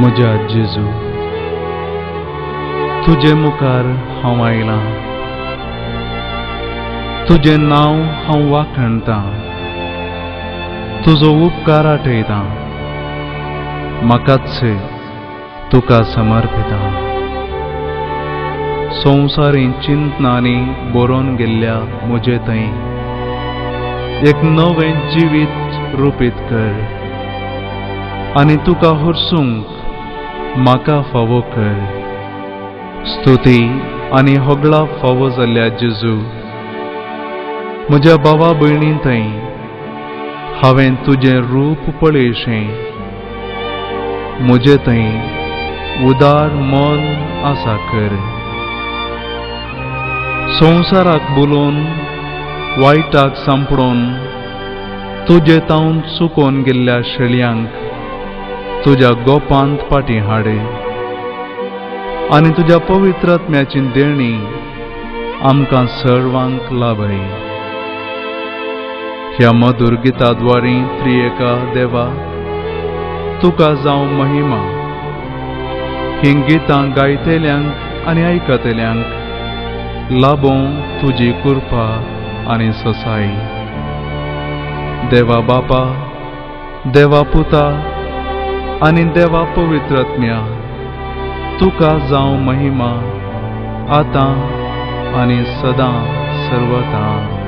म्हज्या जेजू, तुजे मुखार हांव आयलां, तुजें नांव हांव वाखणटां, तुजो उपकार आठयतां, म्हाकाच तुका समर्पितां. संवसारी चिंतनांनी बरोवन गेल्ल्या म्हजे थंय एक नवें जिवीत रुपीत कर आनी तुका हरसूंक म्हाका फावो कर. स्तुती आनी होगळा फावो जाल्ल्या जेजू, म्हज्या भावा भयणी थंय हांवें तुजें रूप पळयशें. म्हजे थंय उदार मन आसा कर. संवसाराक बोलोवन वायटाक सांपडोवन तुजे तावन चुकोवन गेल्ल्या शेळयांक तुज्या गोपांत पाटी हाड आनी तुज्या पवित्रात्म्याची देणी आमकां सर्वांक लाभय. ह्या मधुर गिता द्वारी त्रिएका देवा तुका जावं महिमा. ही गितां गायतेल्यांक आनी आयकतेल्यांक लाभों तुजी कृपा आनी ससाई. देवा बापा, देवा पुता आनी देवा पवित्रात्म्या तुका जावं महिमा आतां आनी सदां सर्वदा.